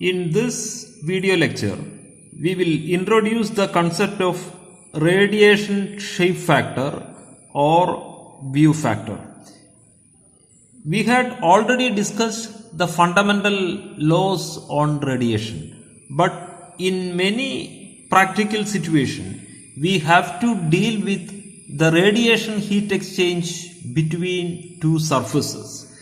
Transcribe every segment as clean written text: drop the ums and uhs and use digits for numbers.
In this video lecture, we will introduce the concept of radiation shape factor or view factor. We had already discussed the fundamental laws on radiation, but in many practical situations, we have to deal with the radiation heat exchange between two surfaces.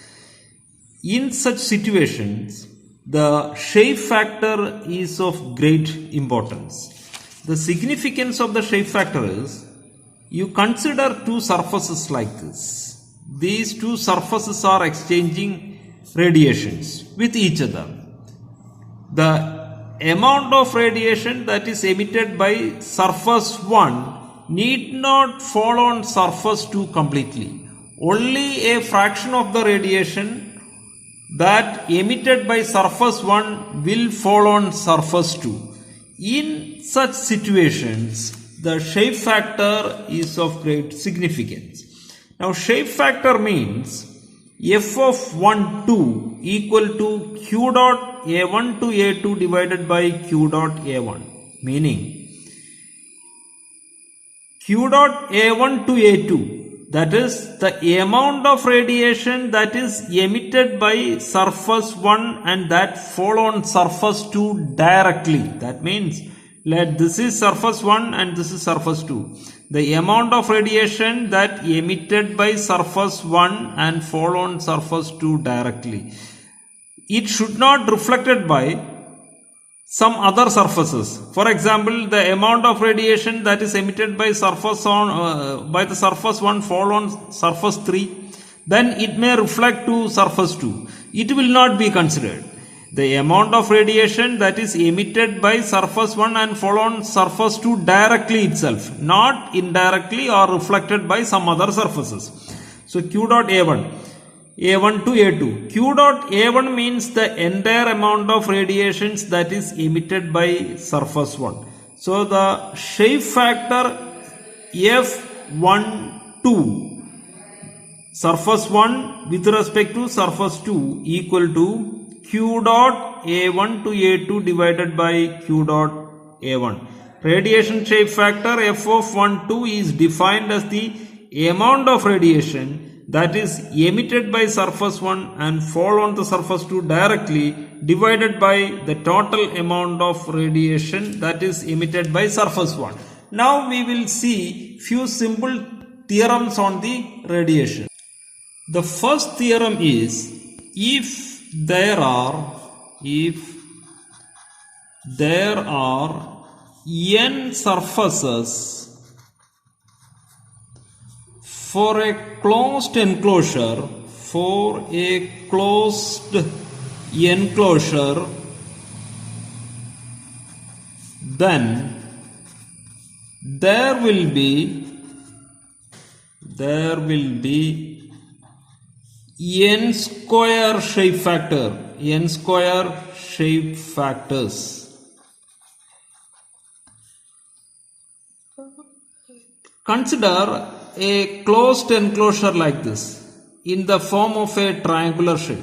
In such situations, the shape factor is of great importance. The significance of the shape factor is, you consider two surfaces like this. These two surfaces are exchanging radiations with each other. The amount of radiation that is emitted by surface 1 need not fall on surface 2 completely. Only a fraction of the radiation that emitted by surface 1 will fall on surface 2. In such situations, the shape factor is of great significance. Now, shape factor means f of 1, 2 equal to q dot a1 to a2 divided by q dot a1. Meaning, q dot a1 to a2, that is the amount of radiation that is emitted by surface 1 and that fall on surface 2 directly. That means, this is surface 1 and this is surface 2. The amount of radiation that emitted by surface 1 and fall on surface 2 directly. It should not reflected by some other surfaces. For example, the amount of radiation that is emitted by surface by the surface 1 fall on surface 3, then it may reflect to surface 2. It will not be considered. The amount of radiation that is emitted by surface 1 and fall on surface 2 directly itself, not indirectly or reflected by some other surfaces. So q dot a1. A1 to A2. Q dot A1 means the entire amount of radiations that is emitted by surface 1. So the shape factor F12 surface 1 with respect to surface 2 equal to Q dot A1 to A2 divided by Q dot A1. Radiation shape factor F of 12 is defined as the amount of radiation that is emitted by surface 1 and fall on the surface 2 directly divided by the total amount of radiation that is emitted by surface 1. Now we will see few simple theorems on the radiation. The first theorem is, if there are n surfaces for a closed enclosure, then there will be n square shape factors. Consider a closed enclosure like this in the form of a triangular shape.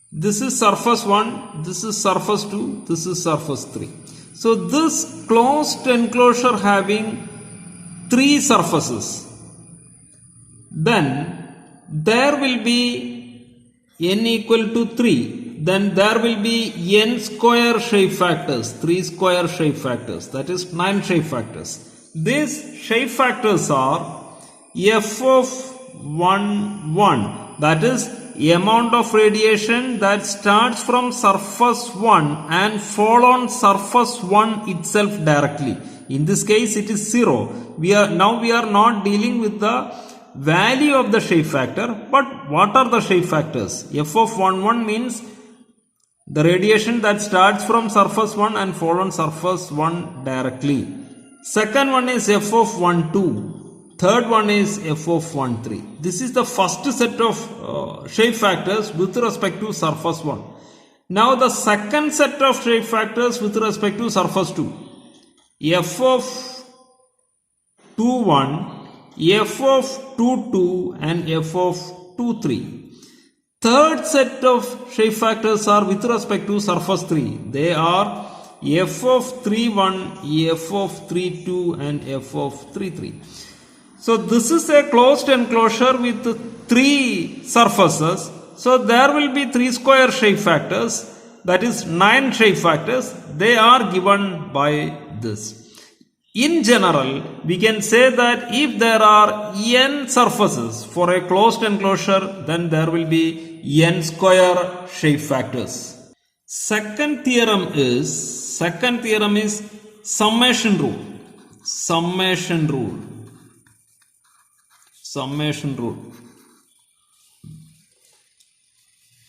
This is surface 1, this is surface 2, this is surface 3. So this closed enclosure having 3 surfaces, then there will be n equal to 3. Then there will be n square shape factors, 3 square shape factors, that is 9 shape factors. These shape factors are f of 1, 1, that is amount of radiation that starts from surface 1 and fall on surface 1 itself directly. In this case it is 0. We are not dealing with the value of the shape factor, but what are the shape factors? F of 1, 1 means the radiation that starts from surface 1 and fall on surface 1 directly. Second one is f of 1, 2. Third one is f of 1, 3. This is the first set of shape factors with respect to surface 1. Now the second set of shape factors with respect to surface 2. F of 2, 1, f of 2, 2 and f of 2, 3. third set of shape factors are with respect to surface 3. They are f of 3,1, f of 3,2 and f of 3,3. So this is a closed enclosure with 3 surfaces. So there will be 3 square shape factors, that is 9 shape factors. They are given by this. In general, we can say that if there are n surfaces for a closed enclosure, then there will be n square shape factors. Second theorem is summation rule. Summation rule.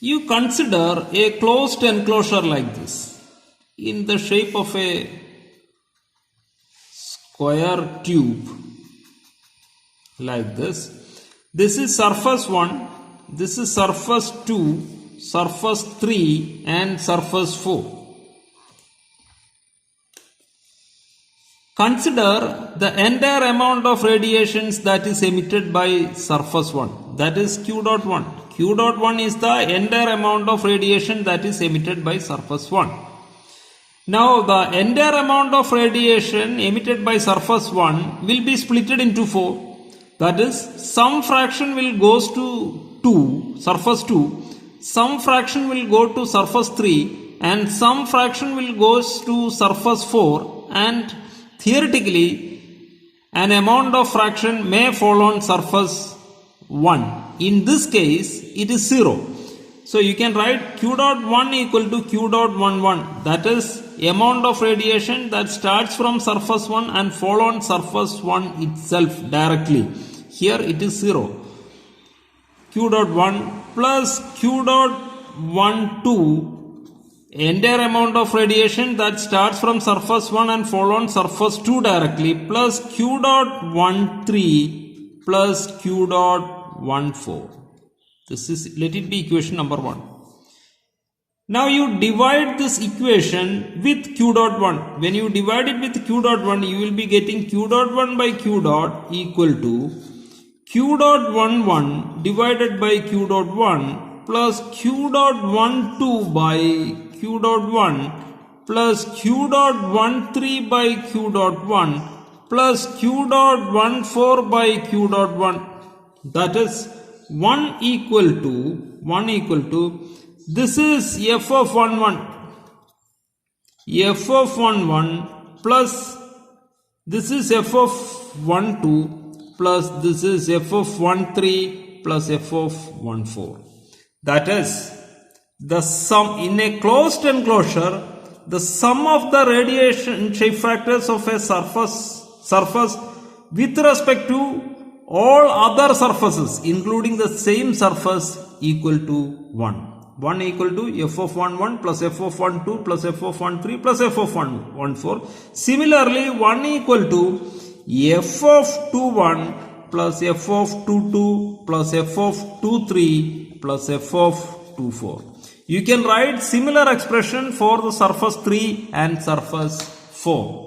You consider a closed enclosure like this in the shape of a square tube like this. This is surface 1, this is surface 2, surface 3 and surface 4. Consider the entire amount of radiations that is emitted by surface 1, that is q dot 1. Q dot 1 is the entire amount of radiation that is emitted by surface 1. Now the entire amount of radiation emitted by surface 1 will be split into 4. That is, some fraction will goes to surface 2, some fraction will go to surface 3 and some fraction will goes to surface 4, and theoretically an amount of fraction may fall on surface 1. In this case it is 0. So you can write q dot 1 equal to q dot 11, that is amount of radiation that starts from surface 1 and fall on surface 1 itself directly. Here it is 0. Q dot 1 plus q dot 12, entire amount of radiation that starts from surface 1 and fall on surface 2 directly, plus q dot 13 plus q dot 14. This is, let it be equation number 1. Now you divide this equation with q dot 1. When you divide it with q dot 1, you will be getting q dot 1 by q dot equal to q dot 11 divided by q dot 1 plus q dot 12 by q dot 1 plus q dot 13 by q dot 1 plus q dot 14 by q dot 1. That is 1 equal to this is f of 11 plus this is f of 12 plus this is f of 13 plus f of 14. That is, the sum in a closed enclosure, the sum of the radiation shape factors of a surface with respect to all other surfaces including the same surface equal to 1. 1 equal to f of 11 plus f of 12 plus f of 13 plus f of 14. Similarly, 1 equal to f of 21 plus f of 22 plus f of 23 plus f of 24. You can write similar expression for the surface 3 and surface 4.